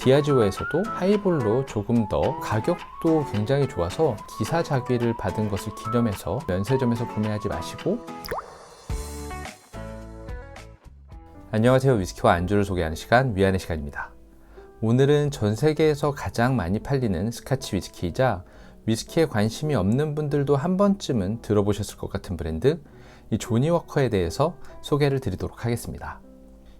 디아지오에서도 하이볼로 조금 더 가격도 굉장히 좋아서 기사자귀를 받은 것을 기념해서 면세점에서 구매하지 마시고. 안녕하세요. 위스키와 안주를 소개하는 시간, 위안의 시간입니다. 오늘은 전 세계에서 가장 많이 팔리는 스카치 위스키이자 위스키에 관심이 없는 분들도 한 번쯤은 들어보셨을 것 같은 브랜드, 이 조니 워커에 대해서 소개를 드리도록 하겠습니다.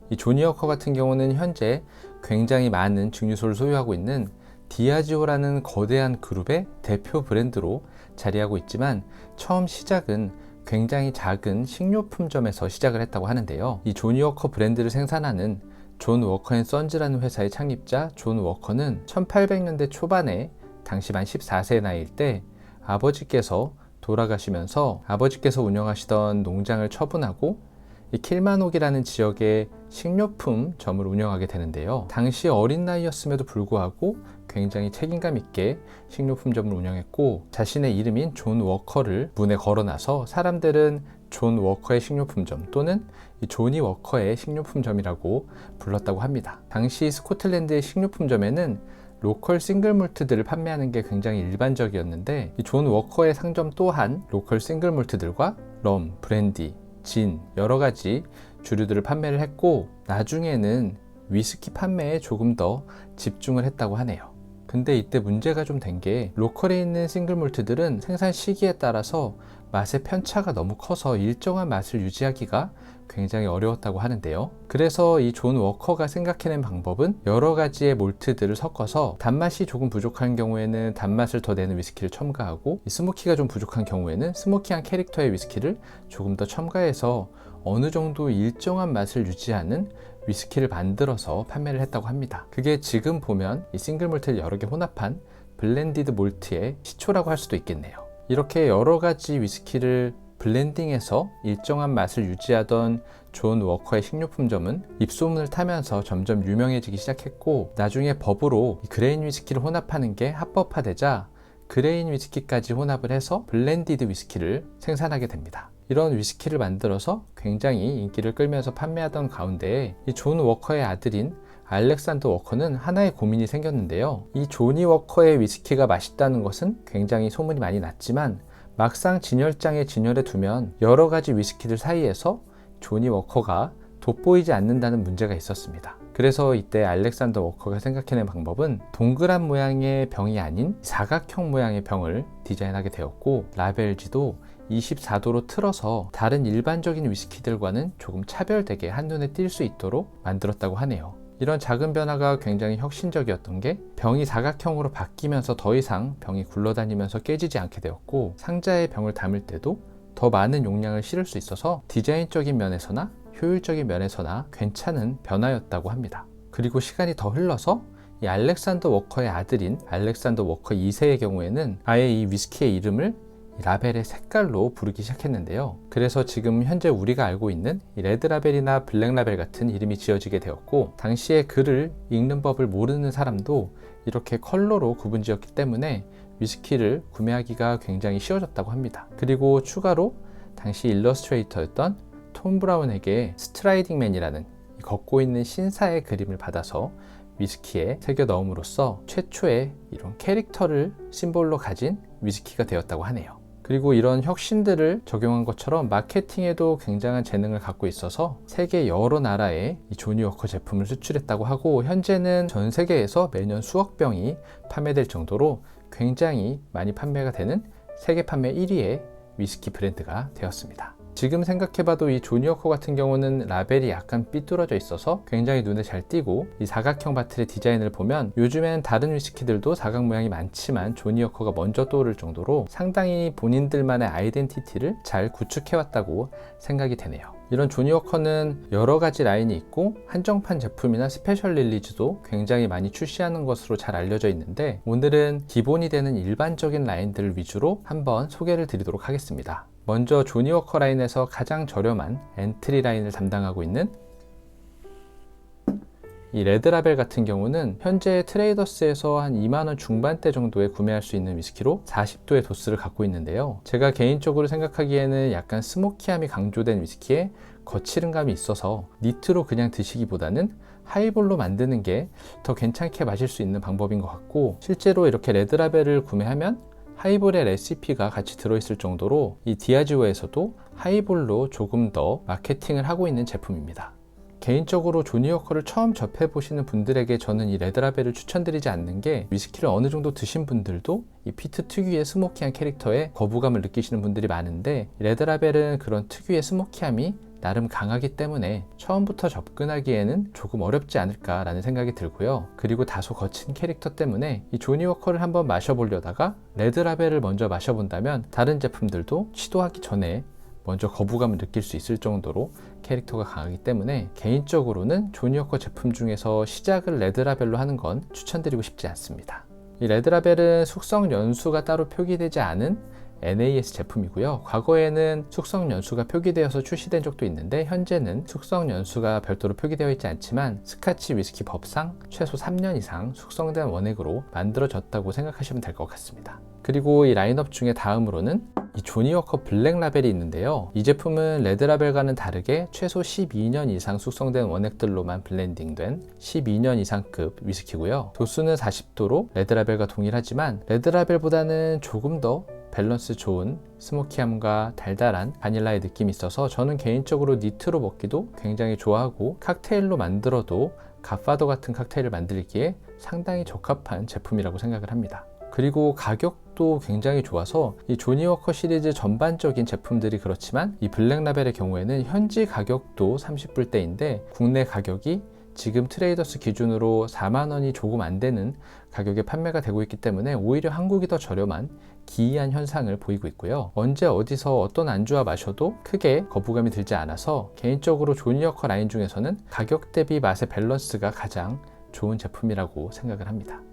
이 조니 워커 같은 경우는 현재 굉장히 많은 증류소를 소유하고 있는 디아지오라는 거대한 그룹의 대표 브랜드로 자리하고 있지만, 처음 시작은 굉장히 작은 식료품점에서 시작을 했다고 하는데요. 이 조니 워커 브랜드를 생산하는 존 워커 앤 선즈라는 회사의 창립자 존 워커는 1800년대 초반에 당시 만 14세의 나이일 때 아버지께서 돌아가시면서 아버지께서 운영하시던 농장을 처분하고 이 킬마녹이라는 지역의 식료품점을 운영하게 되는데요. 당시 어린 나이였음에도 불구하고 굉장히 책임감 있게 식료품점을 운영했고, 자신의 이름인 존 워커를 문에 걸어놔서 사람들은 존 워커의 식료품점 또는 이 조니 워커의 식료품점이라고 불렀다고 합니다. 당시 스코틀랜드의 식료품점에는 로컬 싱글 몰트들을 판매하는 게 굉장히 일반적이었는데, 이 존 워커의 상점 또한 로컬 싱글 몰트들과 럼, 브랜디, 진, 여러 가지 주류들을 판매를 했고, 나중에는 위스키 판매에 조금 더 집중을 했다고 하네요. 근데 이때 문제가 좀 된 게, 로컬에 있는 싱글 몰트들은 생산 시기에 따라서 맛의 편차가 너무 커서 일정한 맛을 유지하기가 굉장히 어려웠다고 하는데요. 그래서 이 존 워커가 생각해낸 방법은 여러 가지의 몰트들을 섞어서 단맛이 조금 부족한 경우에는 단맛을 더 내는 위스키를 첨가하고, 이 스모키가 좀 부족한 경우에는 스모키한 캐릭터의 위스키를 조금 더 첨가해서 어느 정도 일정한 맛을 유지하는 위스키를 만들어서 판매를 했다고 합니다. 그게 지금 보면 이 싱글 몰트를 여러 개 혼합한 블렌디드 몰트의 시초라고 할 수도 있겠네요. 이렇게 여러 가지 위스키를 블렌딩해서 일정한 맛을 유지하던 존 워커의 식료품점은 입소문을 타면서 점점 유명해지기 시작했고, 나중에 법으로 그레인 위스키를 혼합하는 게 합법화되자 그레인 위스키까지 혼합을 해서 블렌디드 위스키를 생산하게 됩니다. 이런 위스키를 만들어서 굉장히 인기를 끌면서 판매하던 가운데, 이 존 워커의 아들인 알렉산더 워커는 하나의 고민이 생겼는데요. 이 조니 워커의 위스키가 맛있다는 것은 굉장히 소문이 많이 났지만, 막상 진열장에 진열해 두면 여러 가지 위스키들 사이에서 조니 워커가 돋보이지 않는다는 문제가 있었습니다. 그래서 이때 알렉산더 워커가 생각해낸 방법은 동그란 모양의 병이 아닌 사각형 모양의 병을 디자인하게 되었고, 라벨지도 24도로 틀어서 다른 일반적인 위스키들과는 조금 차별되게 한눈에 띌 수 있도록 만들었다고 하네요. 이런 작은 변화가 굉장히 혁신적이었던 게, 병이 사각형으로 바뀌면서 더 이상 병이 굴러다니면서 깨지지 않게 되었고, 상자에 병을 담을 때도 더 많은 용량을 실을 수 있어서 디자인적인 면에서나 효율적인 면에서나 괜찮은 변화였다고 합니다. 그리고 시간이 더 흘러서 이 알렉산더 워커의 아들인 알렉산더 워커 2세의 경우에는 아예 이 위스키의 이름을 라벨의 색깔로 부르기 시작했는데요. 그래서 지금 현재 우리가 알고 있는 이 레드 라벨이나 블랙 라벨 같은 이름이 지어지게 되었고, 당시에 글을 읽는 법을 모르는 사람도 이렇게 컬러로 구분 지었기 때문에 위스키를 구매하기가 굉장히 쉬워졌다고 합니다. 그리고 추가로 당시 일러스트레이터였던 톰 브라운에게 스트라이딩맨이라는 걷고 있는 신사의 그림을 받아서 위스키에 새겨 넣음으로써 최초의 이런 캐릭터를 심볼로 가진 위스키가 되었다고 하네요. 그리고 이런 혁신들을 적용한 것처럼 마케팅에도 굉장한 재능을 갖고 있어서 세계 여러 나라에 이 조니 워커 제품을 수출했다고 하고, 현재는 전 세계에서 매년 수억 병이 판매될 정도로 굉장히 많이 판매가 되는 세계 판매 1위의 위스키 브랜드가 되었습니다. 지금 생각해봐도 이 조니 워커 같은 경우는 라벨이 약간 삐뚤어져 있어서 굉장히 눈에 잘 띄고, 이 사각형 바틀의 디자인을 보면 요즘엔 다른 위스키들도 사각 모양이 많지만 조니 워커가 먼저 떠오를 정도로 상당히 본인들만의 아이덴티티를 잘 구축해왔다고 생각이 되네요. 이런 조니 워커는 여러 가지 라인이 있고, 한정판 제품이나 스페셜 릴리즈도 굉장히 많이 출시하는 것으로 잘 알려져 있는데, 오늘은 기본이 되는 일반적인 라인들을 위주로 한번 소개를 드리도록 하겠습니다. 먼저 조니 워커 라인에서 가장 저렴한 엔트리 라인을 담당하고 있는 이 레드라벨 같은 경우는 현재 트레이더스에서 한 2만원 중반대 정도에 구매할 수 있는 위스키로 40도의 도수를 갖고 있는데요. 제가 개인적으로 생각하기에는 약간 스모키함이 강조된 위스키에 거칠은 감이 있어서 니트로 그냥 드시기보다는 하이볼로 만드는 게 더 괜찮게 마실 수 있는 방법인 것 같고, 실제로 이렇게 레드라벨을 구매하면 하이볼의 레시피가 같이 들어있을 정도로 이 디아지오에서도 하이볼로 조금 더 마케팅을 하고 있는 제품입니다. 개인적으로 조니워커를 처음 접해보시는 분들에게 저는 이 레드라벨을 추천드리지 않는 게, 위스키를 어느 정도 드신 분들도 이 피트 특유의 스모키한 캐릭터에 거부감을 느끼시는 분들이 많은데, 레드라벨은 그런 특유의 스모키함이 나름 강하기 때문에 처음부터 접근하기에는 조금 어렵지 않을까라는 생각이 들고요. 그리고 다소 거친 캐릭터 때문에 이 조니워커를 한번 마셔보려다가 레드라벨을 먼저 마셔본다면 다른 제품들도 시도하기 전에 먼저 거부감을 느낄 수 있을 정도로 캐릭터가 강하기 때문에, 개인적으로는 조니워커 제품 중에서 시작을 레드라벨로 하는 건 추천드리고 싶지 않습니다. 이 레드라벨은 숙성 연수가 따로 표기되지 않은 NAS 제품이고요. 과거에는 숙성 연수가 표기되어서 출시된 적도 있는데, 현재는 숙성 연수가 별도로 표기되어 있지 않지만 스카치 위스키 법상 최소 3년 이상 숙성된 원액으로 만들어졌다고 생각하시면 될 것 같습니다. 그리고 이 라인업 중에 다음으로는 이 조니워커 블랙 라벨이 있는데요. 이 제품은 레드라벨과는 다르게 최소 12년 이상 숙성된 원액들로만 블렌딩된 12년 이상급 위스키고요. 도수는 40도로 레드라벨과 동일하지만 레드라벨보다는 조금 더 밸런스 좋은 스모키함과 달달한 바닐라의 느낌이 있어서 저는 개인적으로 니트로 먹기도 굉장히 좋아하고, 칵테일로 만들어도 갓파더 같은 칵테일을 만들기에 상당히 적합한 제품이라고 생각을 합니다. 그리고 가격도 굉장히 좋아서 이 조니워커 시리즈 전반적인 제품들이 그렇지만 이 블랙라벨의 경우에는 현지 가격도 30불대인데 국내 가격이 지금 트레이더스 기준으로 4만원이 조금 안 되는 가격에 판매가 되고 있기 때문에 오히려 한국이 더 저렴한 기이한 현상을 보이고 있고요. 언제 어디서 어떤 안주와 마셔도 크게 거부감이 들지 않아서 개인적으로 조니워커 라인 중에서는 가격 대비 맛의 밸런스가 가장 좋은 제품이라고 생각을 합니다.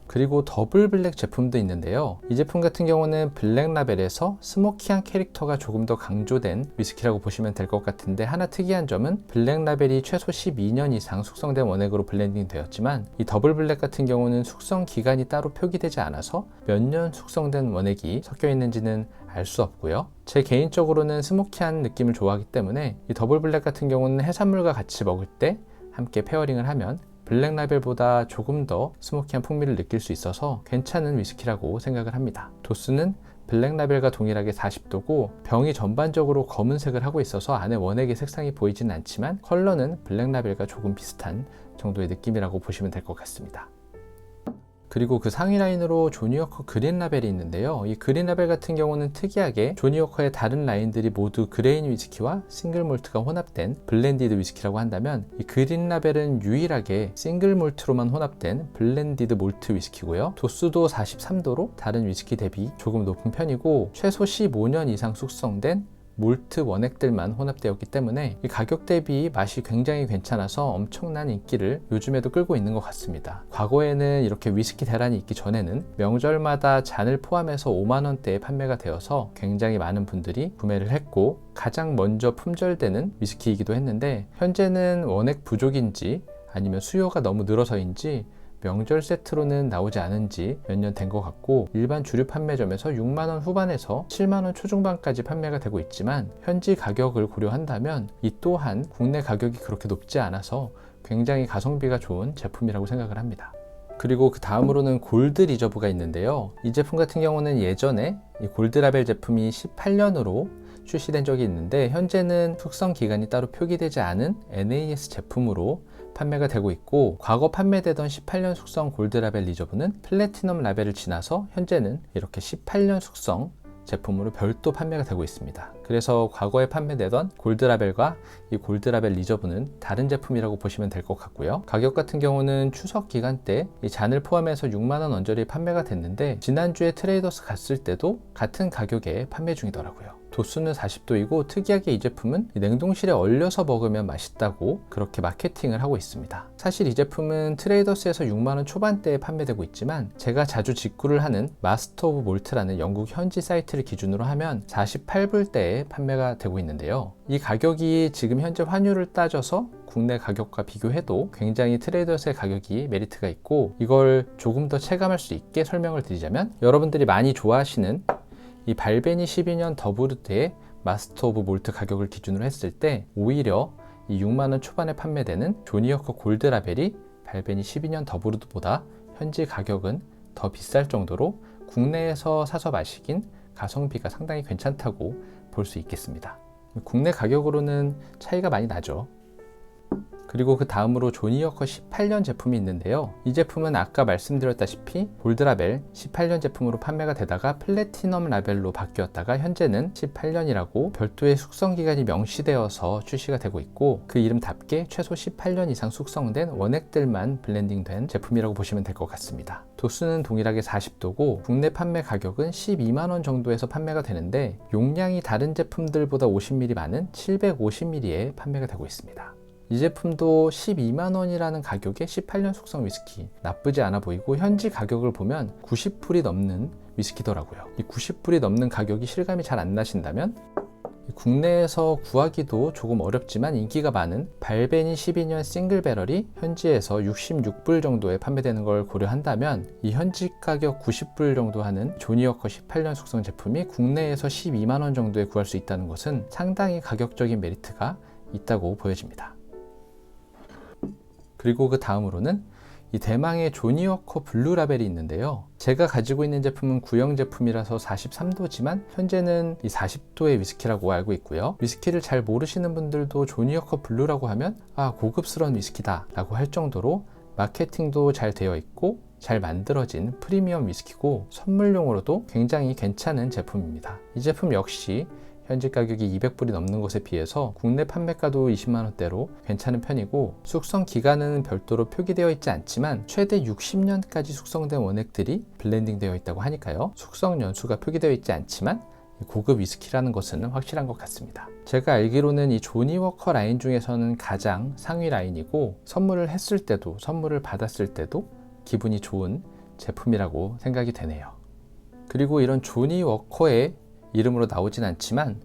그리고 더블 블랙 제품도 있는데요. 이 제품 같은 경우는 블랙 라벨에서 스모키한 캐릭터가 조금 더 강조된 위스키라고 보시면 될 것 같은데, 하나 특이한 점은 블랙 라벨이 최소 12년 이상 숙성된 원액으로 블렌딩 되었지만 이 더블 블랙 같은 경우는 숙성 기간이 따로 표기되지 않아서 몇 년 숙성된 원액이 섞여 있는지는 알 수 없고요. 제 개인적으로는 스모키한 느낌을 좋아하기 때문에 이 더블 블랙 같은 경우는 해산물과 같이 먹을 때 함께 페어링을 하면 블랙 라벨보다 조금 더 스모키한 풍미를 느낄 수 있어서 괜찮은 위스키라고 생각을 합니다. 도수는 블랙 라벨과 동일하게 40도고 병이 전반적으로 검은색을 하고 있어서 안에 원액의 색상이 보이지는 않지만 컬러는 블랙 라벨과 조금 비슷한 정도의 느낌이라고 보시면 될 것 같습니다. 그리고 그 상위 라인으로 조니워커 그린 라벨이 있는데요. 이 그린 라벨 같은 경우는 특이하게 조니워커의 다른 라인들이 모두 그레인 위스키와 싱글 몰트가 혼합된 블렌디드 위스키라고 한다면, 이 그린 라벨은 유일하게 싱글 몰트로만 혼합된 블렌디드 몰트 위스키고요. 도수도 43도로 다른 위스키 대비 조금 높은 편이고, 최소 15년 이상 숙성된 몰트 원액들만 혼합되었기 때문에 이 가격 대비 맛이 굉장히 괜찮아서 엄청난 인기를 요즘에도 끌고 있는 것 같습니다. 과거에는 이렇게 위스키 대란이 있기 전에는 명절마다 잔을 포함해서 5만원대에 판매가 되어서 굉장히 많은 분들이 구매를 했고 가장 먼저 품절되는 위스키이기도 했는데, 현재는 원액 부족인지 아니면 수요가 너무 늘어서인지 명절 세트로는 나오지 않은 지 몇 년 된 것 같고, 일반 주류 판매점에서 6만원 후반에서 7만원 초중반까지 판매가 되고 있지만 현지 가격을 고려한다면 이 또한 국내 가격이 그렇게 높지 않아서 굉장히 가성비가 좋은 제품이라고 생각을 합니다. 그리고 그 다음으로는 골드 리저브가 있는데요. 이 제품 같은 경우는 예전에 이 골드 라벨 제품이 18년으로 출시된 적이 있는데, 현재는 숙성 기간이 따로 표기되지 않은 NAS 제품으로 판매가 되고 있고, 과거 판매되던 18년 숙성 골드 라벨 리저브는 플래티넘 라벨을 지나서 현재는 이렇게 18년 숙성 제품으로 별도 판매가 되고 있습니다. 그래서 과거에 판매되던 골드 라벨과 이 골드 라벨 리저브는 다른 제품이라고 보시면 될 것 같고요. 가격 같은 경우는 추석 기간 때 이 잔을 포함해서 6만원 언저리에 판매가 됐는데, 지난주에 트레이더스 갔을 때도 같은 가격에 판매 중이더라고요. 도수는 40도이고 특이하게 이 제품은 냉동실에 얼려서 먹으면 맛있다고 그렇게 마케팅을 하고 있습니다. 사실 이 제품은 트레이더스에서 6만원 초반대에 판매되고 있지만, 제가 자주 직구를 하는 마스터 오브 몰트라는 영국 현지 사이트를 기준으로 하면 48불대에 판매가 되고 있는데요. 이 가격이 지금 현재 환율을 따져서 국내 가격과 비교해도 굉장히 트레이더스의 가격이 메리트가 있고, 이걸 조금 더 체감할 수 있게 설명을 드리자면, 여러분들이 많이 좋아하시는 이 발베니 12년 더브루트의 마스터 오브 몰트 가격을 기준으로 했을 때 오히려 이 6만원 초반에 판매되는 조니워커 골드 라벨이 발벤이 12년 더브루드보다 현지 가격은 더 비쌀 정도로 국내에서 사서 마시긴 가성비가 상당히 괜찮다고 볼 수 있겠습니다. 국내 가격으로는 차이가 많이 나죠. 그리고 그 다음으로 조니워커 18년 제품이 있는데요. 이 제품은 아까 말씀드렸다시피 골드라벨 18년 제품으로 판매가 되다가 플래티넘 라벨로 바뀌었다가 현재는 18년이라고 별도의 숙성기간이 명시되어서 출시가 되고 있고, 그 이름답게 최소 18년 이상 숙성된 원액들만 블렌딩된 제품이라고 보시면 될 것 같습니다. 도수는 동일하게 40도고 국내 판매 가격은 12만원 정도에서 판매가 되는데, 용량이 다른 제품들보다 50ml 많은 750ml에 판매가 되고 있습니다. 이 제품도 12만원이라는 가격에 18년 숙성 위스키, 나쁘지 않아 보이고 현지 가격을 보면 90불이 넘는 위스키더라고요. 이 90불이 넘는 가격이 실감이 잘 안 나신다면 국내에서 구하기도 조금 어렵지만 인기가 많은 발벤이 12년 싱글 배럴이 현지에서 66불 정도에 판매되는 걸 고려한다면 이 현지 가격 90불 정도 하는 조니워커 18년 숙성 제품이 국내에서 12만원 정도에 구할 수 있다는 것은 상당히 가격적인 메리트가 있다고 보여집니다. 그리고 그 다음으로는 이 대망의 조니워커 블루 라벨이 있는데요. 제가 가지고 있는 제품은 구형 제품이라서 43도지만 현재는 이 40도의 위스키라고 알고 있고요. 위스키를 잘 모르시는 분들도 조니워커 블루라고 하면 고급스러운 위스키다 라고 할 정도로 마케팅도 잘 되어 있고 잘 만들어진 프리미엄 위스키고 선물용으로도 굉장히 괜찮은 제품입니다. 이 제품 역시 현지 가격이 200불이 넘는 것에 비해서 국내 판매가도 20만원대로 괜찮은 편이고, 숙성 기간은 별도로 표기되어 있지 않지만 최대 60년까지 숙성된 원액들이 블렌딩 되어 있다고 하니까요. 숙성 연수가 표기되어 있지 않지만 고급 위스키라는 것은 확실한 것 같습니다. 제가 알기로는 이 조니워커 라인 중에서는 가장 상위 라인이고, 선물을 했을 때도 선물을 받았을 때도 기분이 좋은 제품이라고 생각이 되네요. 그리고 이런 조니워커의 이름으로 나오진 않지만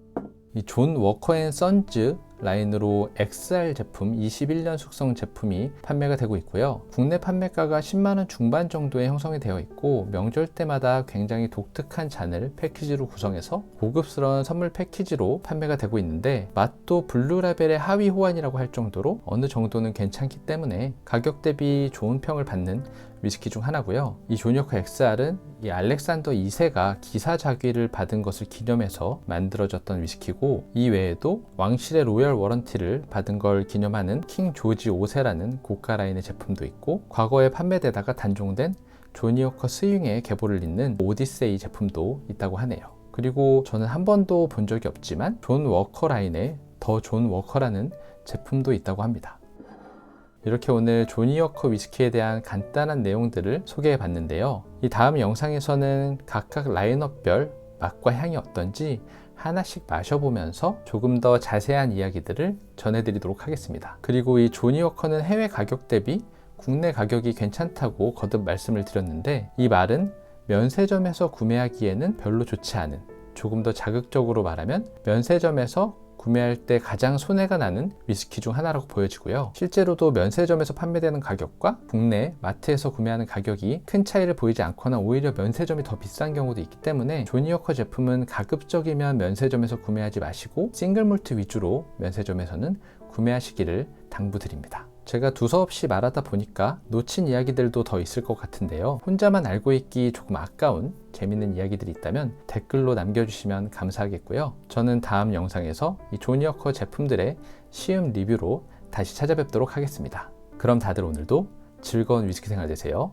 이 존 워커 앤 선즈 라인으로 XR 제품 21년 숙성 제품이 판매가 되고 있고요. 국내 판매가가 10만원 중반 정도에 형성이 되어 있고, 명절 때마다 굉장히 독특한 잔을 패키지로 구성해서 고급스러운 선물 패키지로 판매가 되고 있는데, 맛도 블루 라벨의 하위 호환이라고 할 정도로 어느 정도는 괜찮기 때문에 가격 대비 좋은 평을 받는 위스키 중 하나고요. 이 조니워커 XR은 이 알렉산더 2세가 기사자귀를 받은 것을 기념해서 만들어졌던 위스키고, 이 외에도 왕실의 로열 워런티를 받은 걸 기념하는 킹 조지 5세라는 고가 라인의 제품도 있고, 과거에 판매되다가 단종된 조니워커 스윙의 계보를 잇는 오디세이 제품도 있다고 하네요. 그리고 저는 한 번도 본 적이 없지만 존 워커 라인의 더 존 워커라는 제품도 있다고 합니다. 이렇게 오늘 조니워커 위스키에 대한 간단한 내용들을 소개해 봤는데요. 이 다음 영상에서는 각각 라인업별 맛과 향이 어떤지 하나씩 마셔보면서 조금 더 자세한 이야기들을 전해드리도록 하겠습니다. 그리고 이 조니워커는 해외 가격 대비 국내 가격이 괜찮다고 거듭 말씀을 드렸는데, 이 말은 면세점에서 구매하기에는 별로 좋지 않은, 조금 더 자극적으로 말하면 면세점에서 구매할 때 가장 손해가 나는 위스키 중 하나라고 보여지고요. 실제로도 면세점에서 판매되는 가격과 국내 마트에서 구매하는 가격이 큰 차이를 보이지 않거나 오히려 면세점이 더 비싼 경우도 있기 때문에 조니워커 제품은 가급적이면 면세점에서 구매하지 마시고 싱글몰트 위주로 면세점에서는 구매하시기를 당부드립니다. 제가 두서없이 말하다 보니까 놓친 이야기들도 더 있을 것 같은데요. 혼자만 알고 있기 조금 아까운 재밌는 이야기들이 있다면 댓글로 남겨주시면 감사하겠고요. 저는 다음 영상에서 이 조니워커 제품들의 시음 리뷰로 다시 찾아뵙도록 하겠습니다. 그럼 다들 오늘도 즐거운 위스키 생활 되세요.